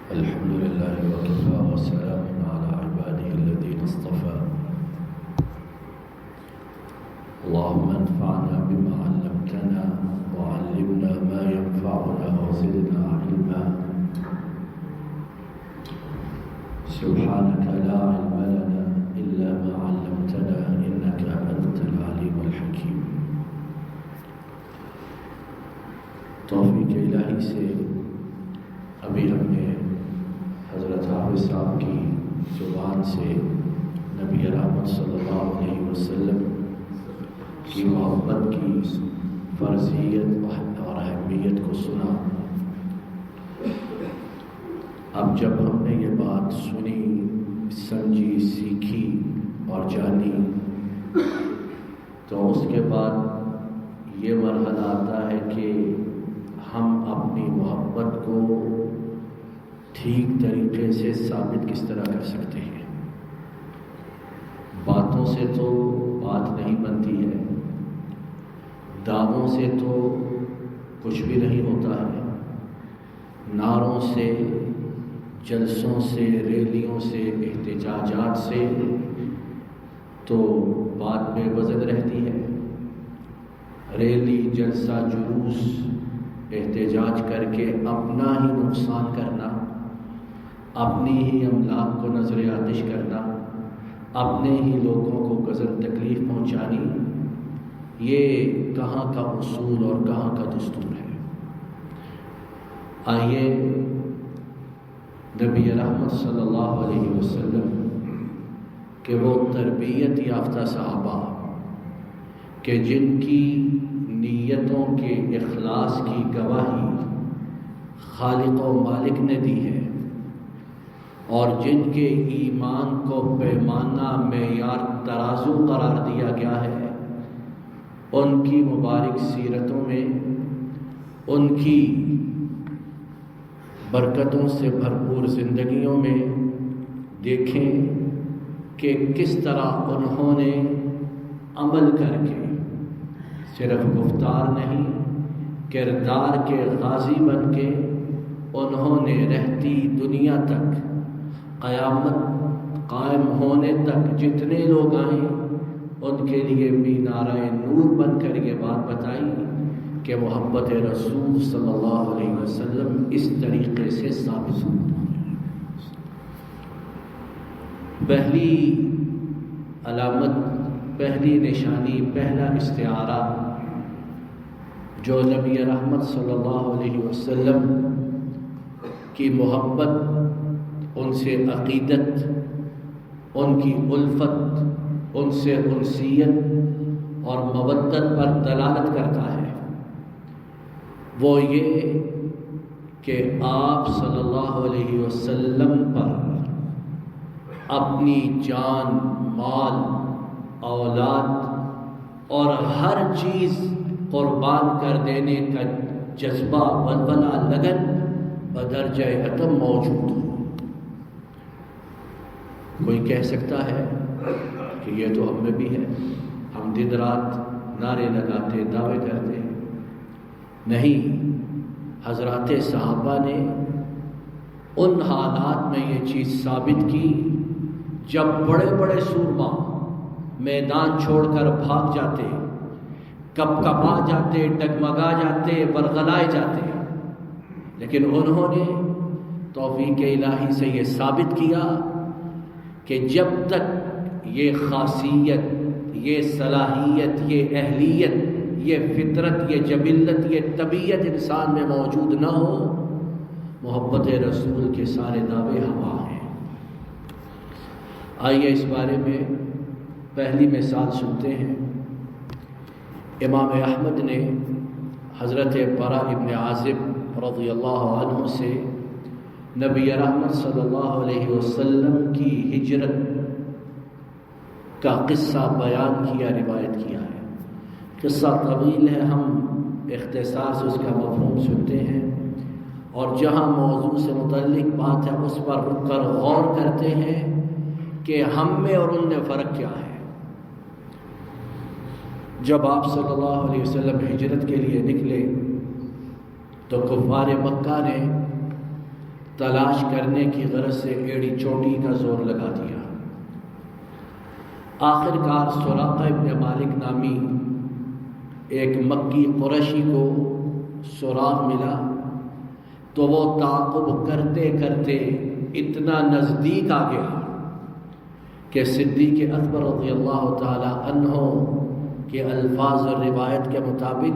الحمد لله وكفى وسلام على عباده الذين اصطفى. اللهم انفعنا بما علمتنا وعلمنا ما ينفعنا وزدنا علما. سبحانك لا علم لنا إلا ما علمتنا إنك أنت العليم الحكيم. توفیق الہی سے ابھی ہم نے حضرت حافظ صاحب کی زبان سے نبی رحمت صلی اللہ علیہ وسلم کی محبت کی فرضیت اور اہمیت کو سنا. اب جب ہم نے یہ بات سنی، سمجھی، سیکھی اور جانی، تو اس کے بعد یہ مرحلہ آتا ہے کہ ہم اپنی محبت کو ٹھیک طریقے سے ثابت کس طرح کر سکتے ہیں. باتوں سے تو بات نہیں بنتی ہے، دعووں سے تو کچھ بھی نہیں ہوتا ہے، نعروں سے، جلسوں سے، ریلیوں سے، احتجاجات سے تو بات بے وزن رہتی ہے. ریلی، جلسہ، جلوس، احتجاج کر کے اپنا ہی نقصان کرنا، اپنی ہی املاک کو نظر آتش کرنا، اپنے ہی لوگوں کو غضب تکلیف پہنچانی، یہ کہاں کا اصول اور کہاں کا دستور ہے. آئیے نبی رحمت صلی اللہ علیہ وسلم کہ وہ تربیت یافتہ صحابہ کہ جن کی نیتوں کے اخلاص کی گواہی خالق و مالک نے دی ہے، اور جن کے ایمان کو پیمانہ، معیار، ترازو قرار دیا گیا ہے، ان کی مبارک سیرتوں میں، ان کی برکتوں سے بھرپور زندگیوں میں دیکھیں کہ کس طرح انہوں نے عمل کر کے صرف گفتار نہیں، کردار کے غازی بن کے انہوں نے رہتی دنیا تک، قیامت قائم ہونے تک جتنے لوگ آئیں ان کے لیے مینارہ نور بن کر یہ بات بتائی کہ محبت رسول صلی اللہ علیہ وسلم اس طریقے سے ثابت ہو. پہلی علامت، پہلی نشانی، پہلا استعارہ جو نبی رحمت صلی اللہ علیہ وسلم کی محبت، ان سے عقیدت، ان کی الفت، ان سے انسیت اور مودت پر دلالت کرتا ہے، وہ یہ کہ آپ صلی اللہ علیہ وسلم پر اپنی جان، مال، اولاد اور ہر چیز قربان کر دینے کا جذبہ، ولولہ، لگن بدرجہ اتم موجود ہو. کوئی کہہ سکتا ہے کہ یہ تو ہم میں بھی ہے، ہم دن رات نعرے لگاتے، دعوے کرتے ہیں. نہیں، حضرات صحابہ نے ان حالات میں یہ چیز ثابت کی جب بڑے بڑے سورما میدان چھوڑ کر بھاگ جاتے، کپ کپا جاتے، ڈگمگا جاتے، ورغلائے جاتے، لیکن انہوں نے توفیق الہی سے یہ ثابت کیا کہ جب تک یہ خاصیت، یہ صلاحیت، یہ اہلیت، یہ فطرت، یہ جبلت، یہ طبیعت انسان میں موجود نہ ہو، محبت رسول کے سارے دعوے ہوا ہیں. آئیے اس بارے میں پہلی مثال سنتے ہیں. امام احمد نے حضرت براء ابن عازب رضی اللہ عنہ سے نبی رحمت صلی اللہ علیہ وسلم کی ہجرت کا قصہ بیان کیا، روایت کیا ہے. قصہ طویل ہے، ہم اختصار سے اس کا مفہوم سنتے ہیں اور جہاں موضوع سے متعلق بات ہے اس پر رک کر غور کرتے ہیں کہ ہم میں اور ان میں فرق کیا ہے. جب آپ صلی اللہ علیہ وسلم ہجرت کے لیے نکلے تو کفار مکہ نے تلاش کرنے کی غرض سے ایڑی چوٹی کا زور لگا دیا۔ آخر کار سراقہ ابن مالک نامی ایک مکی قریشی کو سراغ ملا تو وہ تعاقب کرتے کرتے اتنا نزدیک آ گیا کہ صدیق اکبر رضی اللہ تعالی عنہ کے الفاظ اور روایت کے مطابق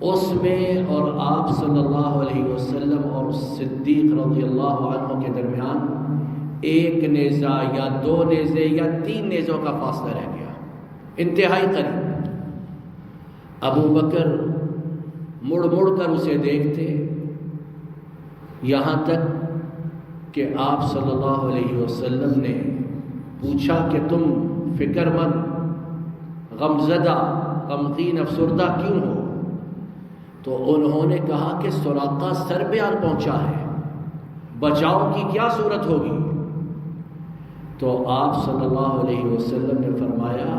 اس میں اور آپ صلی اللہ علیہ وسلم اور صدیق رضی اللہ عنہ کے درمیان ایک نیزہ یا 2 نیزے یا 3 نیزوں کا فاصلہ رہ گیا، انتہائی قریب۔ ابو بکر مڑ مڑ کر اسے دیکھتے، یہاں تک کہ آپ صلی اللہ علیہ وسلم نے پوچھا کہ تم فکر مند، غمزدہ، غمگین، افسردہ کیوں ہو؟ تو انہوں نے کہا کہ سراقہ سر پہ آن پہنچا ہے، بچاؤ کی کیا صورت ہوگی؟ تو آپ صلی اللہ علیہ وسلم نے فرمایا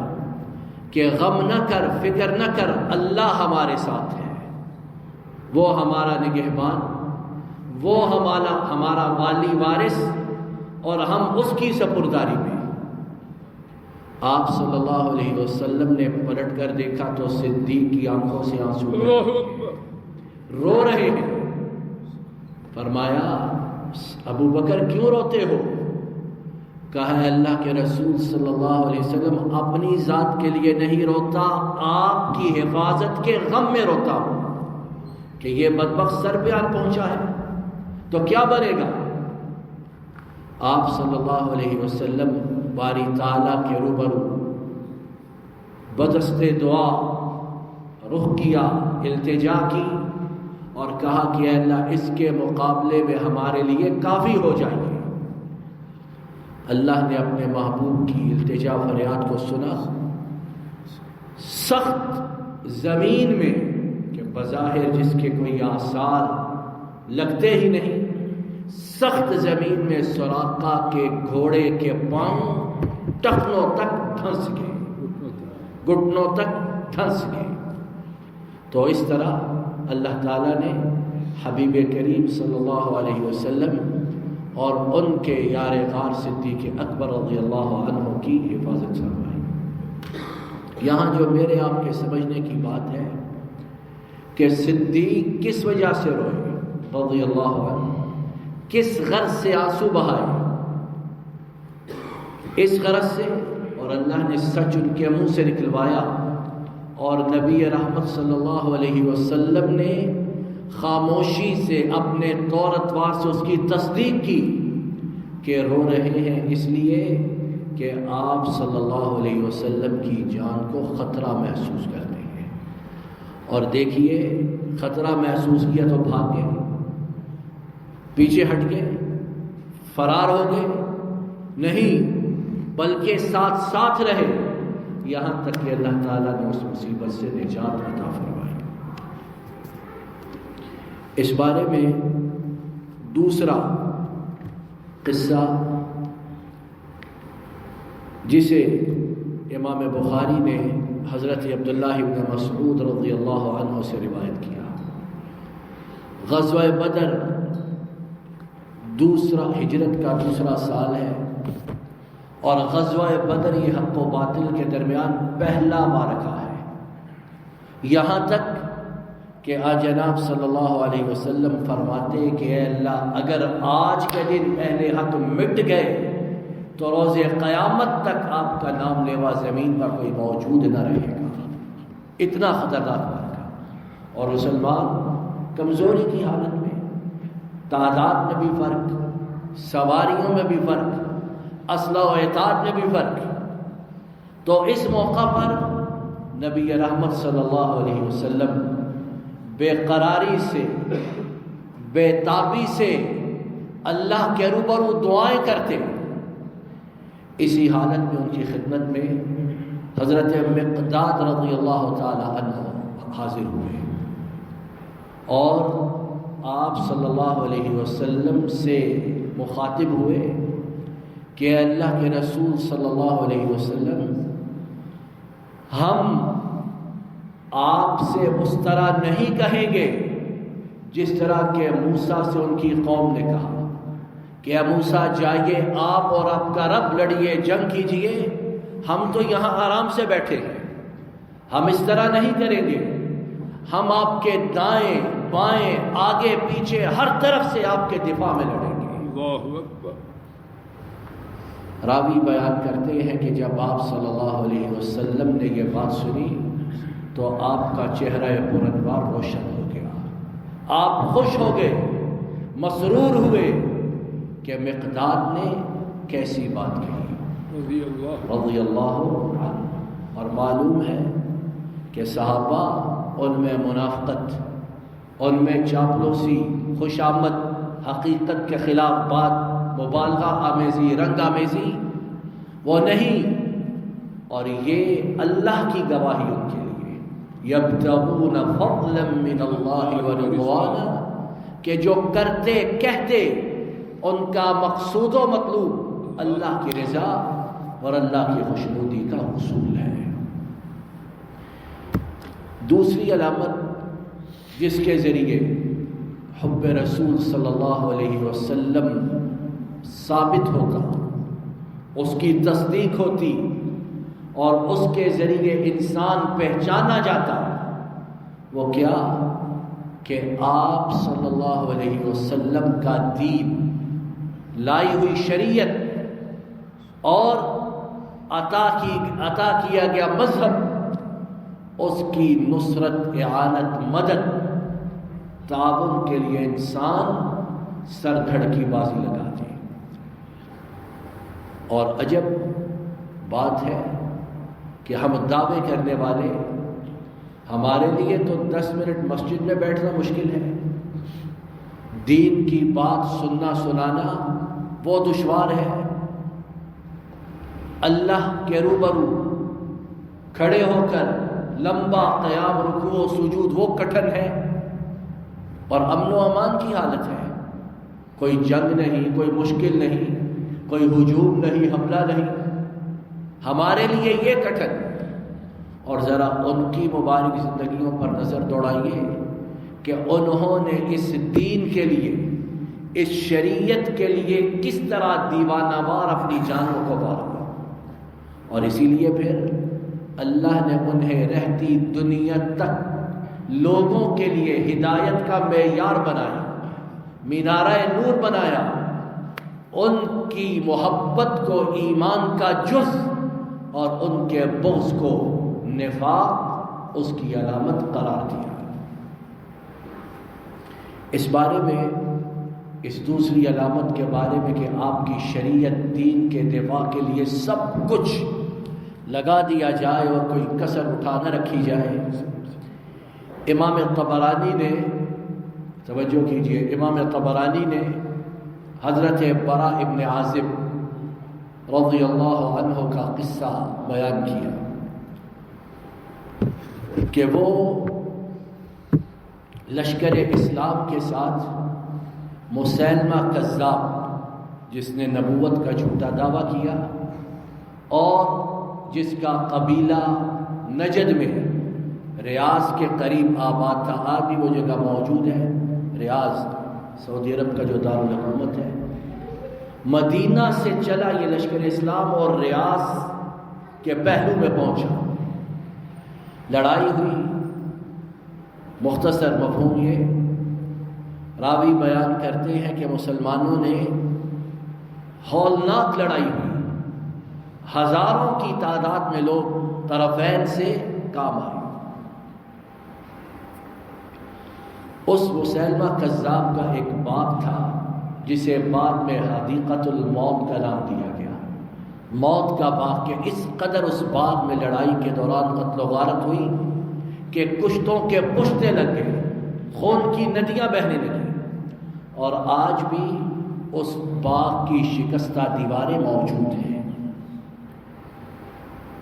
کہ غم نہ کر، فکر نہ کر، اللہ ہمارے ساتھ ہے، وہ ہمارا نگہبان، وہ ہمارا والی وارث، اور ہم اس کی سپرداری میں۔ آپ صلی اللہ علیہ وسلم نے پلٹ کر دیکھا تو صدیق کی آنکھوں سے آنسو رو رہے ہیں۔ فرمایا ابو بکر کیوں روتے ہو؟ کہا اللہ کے رسول صلی اللہ علیہ وسلم اپنی ذات کے لیے نہیں روتا، آپ کی حفاظت کے غم میں روتا ہوں کہ یہ بدبخت سر پہ آن پہنچا ہے تو کیا بنے گا؟ آپ صلی اللہ علیہ وسلم باری تعالیٰ کے روبرو بدست دعا رخ کیا، التجا کی اور کہا کہ اے اللہ اس کے مقابلے میں ہمارے لیے کافی ہو جائیے۔ اللہ نے اپنے محبوب کی التجا فریاد کو سنا۔ سخت زمین میں کہ بظاہر جس کے کوئی آثار لگتے ہی نہیں، سخت زمین میں سراقہ کے گھوڑے کے پاؤں ٹخنوں تک دھنس گئے، گھٹنوں تک دھنس گئے۔ تو اس طرح اللہ تعالیٰ نے حبیب کریم صلی اللہ علیہ وسلم اور ان کے یار غار صدیق اکبر رضی اللہ عنہ کی حفاظت فرمائی۔ یہاں جو میرے آپ کے سمجھنے کی بات ہے کہ صدیق کس وجہ سے روئے رضی اللہ عنہ، کس غرض سے آنسو بہائے؟ اس غرض سے، اور اللہ نے سچ ان کے منہ سے نکلوایا، اور نبی رحمت صلی اللہ علیہ وسلم نے خاموشی سے اپنے طور اتوار سے اس کی تصدیق کی کہ رو رہے ہیں اس لیے کہ آپ صلی اللہ علیہ وسلم کی جان کو خطرہ محسوس کرتے ہیں۔ اور دیکھیے خطرہ محسوس کیا تو بھاگ گئے، پیچھے ہٹ گئے، فرار ہو گئے نہیں، بلکہ ساتھ ساتھ رہے، یہاں تک کہ اللہ تعالیٰ نے اس مصیبت سے نجات عطا فرمائی۔ اس بارے میں دوسرا قصہ جسے امام بخاری نے حضرت عبداللہ بن مسعود رضی اللہ عنہ سے روایت کیا۔ غزوہ بدر ہجرت کا دوسرا سال ہے، اور غزوہ بدر یہ حق و باطل کے درمیان پہلا معرکہ ہے، یہاں تک کہ جناب صلی اللہ علیہ وسلم فرماتے کہ اے اللہ اگر آج کے دن اہل حق مٹ گئے تو روز قیامت تک آپ کا نام لیوا زمین پر کوئی موجود نہ رہے گا۔ اتنا خطرناک معرکہ، اور مسلمان کمزوری کی حالت میں، تعداد میں بھی فرق، سواریوں میں بھی فرق، اسلحہ و اعداد میں بھی فرق۔ تو اس موقع پر نبی رحمت صلی اللہ علیہ وسلم بے قراری سے، بے تابی سے اللہ کے روبرو دعائیں کرتے۔ اسی حالت میں ان کی خدمت میں حضرت مقداد رضی اللہ تعالی عنہ حاضر ہوئے اور آپ صلی اللہ علیہ وسلم سے مخاطب ہوئے کہ اللہ کے رسول صلی اللہ علیہ وسلم، ہم آپ سے اس طرح نہیں کہیں گے جس طرح کہ موسیٰ سے ان کی قوم نے کہا کہ اے موسیٰ جائیے آپ اور آپ کا رب لڑیے، جنگ کیجئے، ہم تو یہاں آرام سے بیٹھے ہیں، ہم اس طرح نہیں کریں گے، ہم آپ کے دائیں بائیں آگے پیچھے ہر طرف سے آپ کے دفاع میں لڑیں گے۔ اللہ اکبر۔ راوی بیان کرتے ہیں کہ جب آپ صلی اللہ علیہ وسلم نے یہ بات سنی تو آپ کا چہرہ پرانوار روشن ہو گیا، آپ خوش ہو گئے، مسرور ہوئے کہ مقداد نے کیسی بات کہی، رضی اللہ عنہ۔ اور معلوم ہے کہ صحابہ ان میں منافقت، ان میں چاپلوسی، خوش آمد، حقیقت کے خلاف بات، مبالغہ آمیزی، رنگ آمیزی وہ نہیں، اور یہ اللہ کی گواہی ان کے لیے، یبتغون فضلا من اللہ ورضوانا، کہ جو کرتے کہتے ان کا مقصود و مطلوب اللہ کی رضا اور اللہ کی خوشنودی کا حصول ہے۔ دوسری علامت جس کے ذریعے حب رسول صلی اللہ علیہ وسلم ثابت ہوتا، اس کی تصدیق ہوتی اور اس کے ذریعے انسان پہچانا جاتا، وہ کیا کہ آپ صلی اللہ علیہ وسلم کا دین، لائی ہوئی شریعت اور عطا کیا گیا مذہب، اس کی نصرت، اعانت، مدد، تعاون کے لیے انسان سر دھڑ کی بازی لگا دے۔ اور عجب بات ہے کہ ہم دعوے کرنے والے، ہمارے لیے تو 10 منٹ مسجد میں بیٹھنا مشکل ہے، دین کی بات سننا سنانا وہ دشوار ہے، اللہ کے روبرو کھڑے ہو کر لمبا قیام، رکوع و سجود وہ کٹھن ہے، اور امن و امان کی حالت ہے، کوئی جنگ نہیں، کوئی مشکل نہیں، کوئی ہجوم نہیں، حملہ نہیں، ہمارے لیے یہ کٹھن۔ اور ذرا ان کی مبارک زندگیوں پر نظر دوڑائیے کہ انہوں نے اس دین کے لیے، اس شریعت کے لیے کس طرح دیوانہ وار اپنی جانوں کو مارا، اور اسی لیے پھر اللہ نے انہیں رہتی دنیا تک لوگوں کے لیے ہدایت کا معیار بنایا، مینارہ نور بنایا، ان کی محبت کو ایمان کا جز اور ان کے بغض کو نفاق اس کی علامت قرار دیا۔ اس بارے میں، اس دوسری علامت کے بارے میں کہ آپ کی شریعت، دین کے دفاع کے لیے سب کچھ لگا دیا جائے اور کوئی کسر اٹھا نہ رکھی جائے، امام طبرانی نے، توجہ کیجئے، امام طبرانی نے حضرت براء ابن عازب رضی اللہ عنہ کا قصہ بیان کیا کہ وہ لشکر اسلام کے ساتھ مسیلمہ کذاب، جس نے نبوت کا جھوٹا دعویٰ کیا اور جس کا قبیلہ نجد میں ریاض کے قریب آباد تھا، آج بھی وہ جگہ موجود ہے، ریاض سعودی عرب کا جو دارالحکومت ہے، مدینہ سے چلا یہ لشکر اسلام اور ریاض کے پہلو میں پہنچا، لڑائی ہوئی۔ مختصر مفہوم یہ، راوی بیان کرتے ہیں کہ مسلمانوں نے ہولناک لڑائی ہوئی، ہزاروں کی تعداد میں لوگ طرفین سے کام آئے۔ اس مسیلمہ کذاب کا ایک باغ تھا جسے بعد میں حدیقۃ الموت کا نام دیا گیا، موت کا باغ، کہ اس قدر اس باغ میں لڑائی کے دوران قتل و غارت ہوئی کہ کشتوں کے پشتے لگ گئے، خون کی ندیاں بہنے لگیں، اور آج بھی اس باغ کی شکستہ دیواریں موجود ہیں۔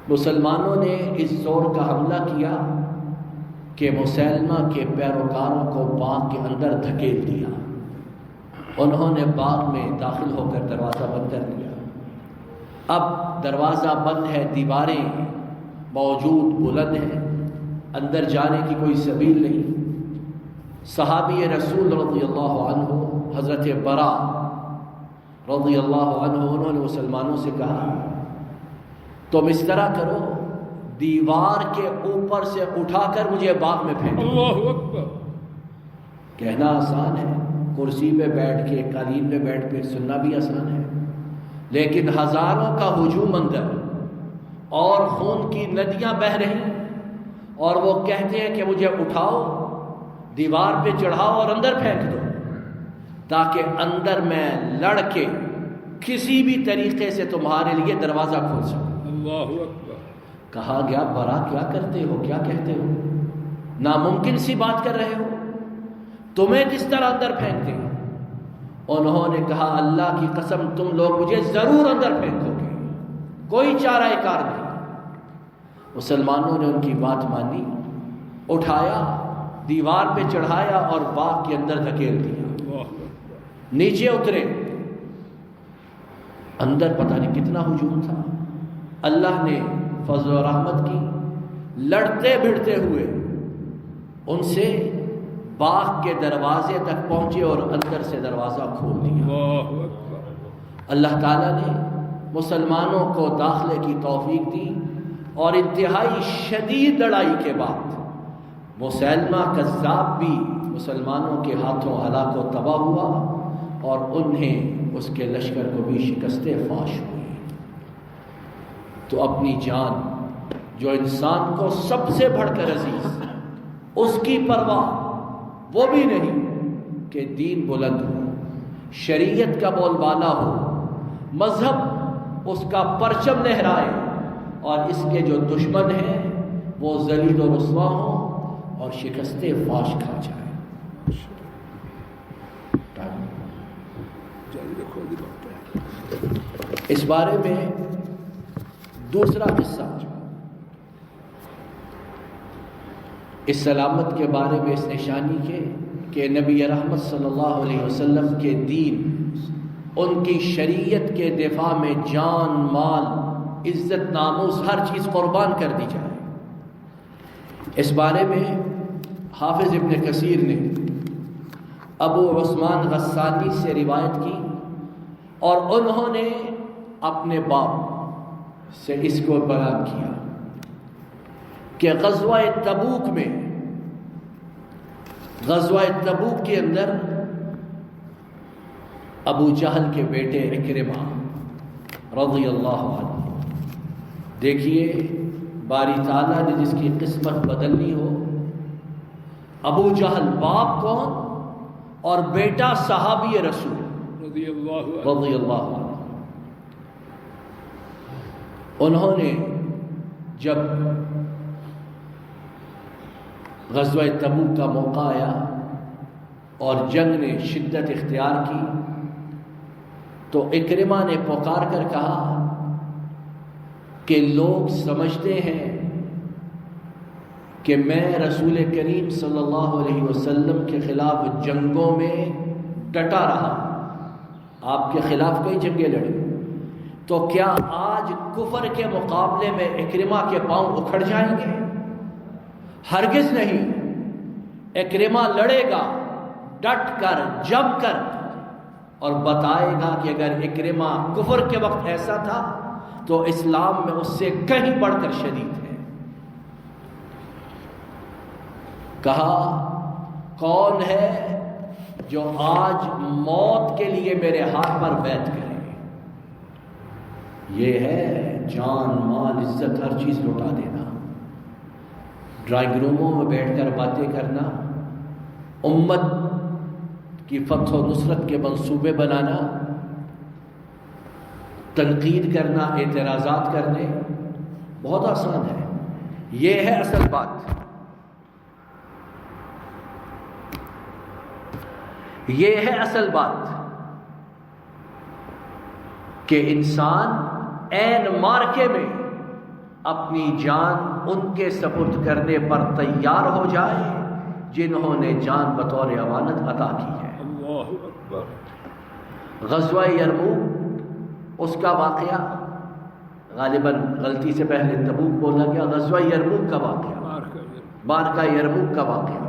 مسلمانوں نے اس زور کا حملہ کیا کہ مسیلمہ کے پیروکاروں کو باغ کے اندر دھکیل دیا، انہوں نے باغ میں داخل ہو کر دروازہ بند کر دیا۔ اب دروازہ بند ہے، دیواریں موجود بلند ہیں، اندر جانے کی کوئی سبیل نہیں، صحابی رسول رضی اللہ عنہ حضرت برا رضی اللہ عنہ، انہوں نے مسلمانوں سے کہا تم اس طرح کرو، دیوار کے اوپر سے اٹھا کر مجھے باغ میں پھینکو۔ اللہ اکبر۔ کہنا آسان ہے، کرسی پہ بیٹھ کے، قالین پہ بیٹھ کے سننا بھی آسان ہے، لیکن ہزاروں کا ہجوم اندر اور خون کی ندیاں بہہ رہی، اور وہ کہتے ہیں کہ مجھے اٹھاؤ، دیوار پہ چڑھاؤ اور اندر پھینک دو، تاکہ اندر میں لڑ کے کسی بھی طریقے سے تمہارے لیے دروازہ کھول سکوں۔ اللہ اکبر۔ کہا گیا برا کیا کرتے ہو، کیا کہتے ہو، ناممکن سی بات کر رہے ہو، تمہیں کس طرح اندر پھینکتے ہیں؟ انہوں نے کہا اللہ کی قسم تم لوگ مجھے ضرور اندر پھینکو گے، کوئی چارہ کار نہیں۔ مسلمانوں نے ان کی بات مانی، اٹھایا، دیوار پہ چڑھایا اور باغ کے اندر دھکیل دیا۔ نیچے اترے، اندر پتہ نہیں کتنا ہجوم تھا، اللہ نے فضل و رحمت کی، لڑتے بھڑتے ہوئے ان سے باغ کے دروازے تک پہنچے اور اندر سے دروازہ کھول دیا۔ اللہ تعالیٰ نے مسلمانوں کو داخلے کی توفیق دی، اور انتہائی شدید لڑائی کے بعد مسیلمہ کذاب بھی مسلمانوں کے ہاتھوں ہلاک و تباہ ہوا، اور انہیں اس کے لشکر کو بھی شکستیں فاش ہوئی۔ تو اپنی جان جو انسان کو سب سے بڑھ کر عزیز، اس کی پرواہ وہ بھی نہیں کہ دین بلند ہو، شریعت کا بول بالا ہو، مذہب اس کا پرچم لہرائے، اور اس کے جو دشمن ہیں وہ ذلیل و رسوا ہوں اور شکستیں فاش کھا جائیں۔ اس بارے میں دوسرا قصہ، اس سلامت کے بارے میں اس نشانی کے کہ نبی رحمت صلی اللہ علیہ وسلم کے دین، ان کی شریعت کے دفاع میں جان، مال، عزت، ناموس، ہر چیز قربان کر دی جائے۔ اس بارے میں حافظ ابن کثیر نے ابو عثمان غسانی سے روایت کی، اور انہوں نے اپنے باپ سے اس کو بیان کیا کہ غزوہ تبوک میں، غزوہ تبوک کے اندر ابو جہل کے بیٹے اکرمہ رضی اللہ عنہ، دیکھیے باری تعالیٰ نے جس کی قسمت بدلنی ہو، ابو جہل باپ کون اور بیٹا صحابی رسول رضی اللہ عنہ۔ انہوں نے جب غزوہ تبوک کا موقع آیا اور جنگ نے شدت اختیار کی، تو اکرمہ نے پکار کر کہا کہ لوگ سمجھتے ہیں کہ میں رسول کریم صلی اللہ علیہ وسلم کے خلاف جنگوں میں ڈٹا رہا، آپ کے خلاف کئی جنگیں لڑی، تو کیا آج کفر کے مقابلے میں اکرمہ کے پاؤں اکھڑ جائیں گے؟ ہرگز نہیں۔ اکرمہ لڑے گا ڈٹ کر، جم کر، اور بتائے گا کہ اگر اکرمہ کفر کے وقت ایسا تھا تو اسلام میں اس سے کہیں بڑھ کر شدید ہے۔ کہا کون ہے جو آج موت کے لیے میرے ہاتھ پر بیعت کرے؟ یہ ہے جان، مال، عزت، ہر چیز لوٹا دینا، ڈرائنگ روموں میں بیٹھ کر باتیں کرنا، امت کی فتح و نصرت کے منصوبے بنانا، تنقید کرنا، اعتراضات کرنے، بہت آسان ہے۔ یہ ہے اصل بات، یہ ہے اصل بات کہ انسان عین مارکے میں اپنی جان ان کے سپرد کرنے پر تیار ہو جائے جنہوں نے جان بطور امانت عطا کی ہے۔ اللہ اکبر۔ غزوہ یرموک، اس کا واقعہ غالباً غلطی سے پہلے تبوک بولا گیا، غزوہ یرموک کا واقعہ، معرکہ یرموک کا واقعہ۔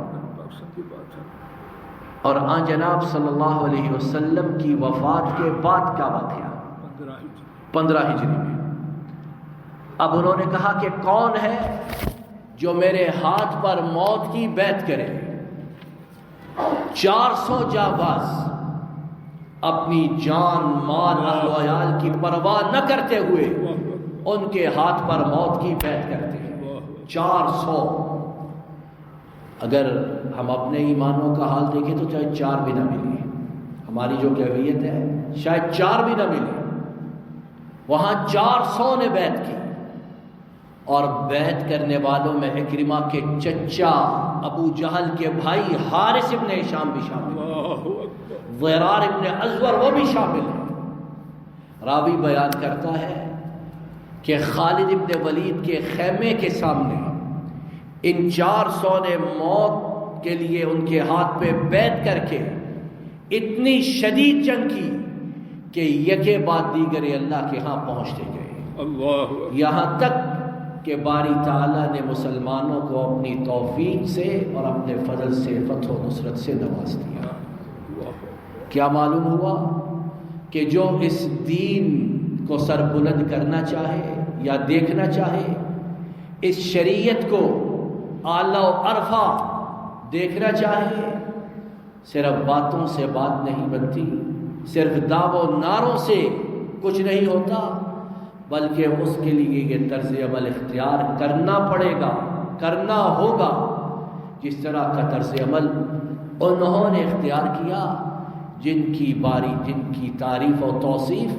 اور آن جناب صلی اللہ علیہ وسلم کی وفات کے بعد کا واقعہ 15 ہجری میں. اب انہوں نے کہا کہ کون ہے جو میرے ہاتھ پر موت کی بیعت کرے؟ 400 جانباز اپنی جان مال اہل و عیال کی پرواہ نہ کرتے ہوئے ان کے ہاتھ پر موت کی بیعت کرتے ہیں. 400. اگر ہم اپنے ایمانوں کا حال دیکھیں تو چاہے 4 بھی نہ ملے. ہماری جو کیفیت ہے شاید 4 بھی نہ ملے. وہاں 400 نے بیعت کی. اور بیعت کرنے والوں میں اکرمہ کے چچا ابو جہل کے بھائی حارث ابن ہشام بھی شامل ہیں. ضرار ابن ازور وہ بھی شامل ہیں. راوی بیان کرتا ہے کہ خالد ابن ولید کے خیمے کے سامنے ان 400 نے موت کے لیے ان کے ہاتھ پہ بیعت کر کے اتنی شدید جنگ کی کہ یکے بعد دیگرے اللہ کے ہاں پہنچتے گئے. یہاں تک کہ باری تعالیٰ نے مسلمانوں کو اپنی توفیق سے اور اپنے فضل سے فتح و نصرت سے نواز دیا. کیا معلوم ہوا کہ جو اس دین کو سر بلند کرنا چاہے یا دیکھنا چاہے، اس شریعت کو اعلیٰ و عرفہ دیکھنا چاہے، صرف باتوں سے بات نہیں بنتی، صرف دعو و نعروں سے کچھ نہیں ہوتا، بلکہ اس کے لیے یہ طرز عمل اختیار کرنا پڑے گا، کرنا ہوگا. جس طرح کا طرز عمل انہوں نے اختیار کیا جن کی تعریف و توصیف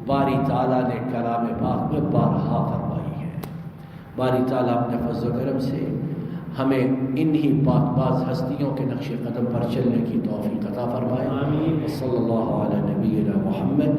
باری تعالیٰ نے کلام پاک میں بارہا فرمائی ہے. باری تعالیٰ اپنے فضل و کرم سے ہمیں انہی پاک باز ہستیوں کے نقش قدم پر چلنے کی توفیق عطا فرمائے. صلی اللہ علیہ نبینا محمد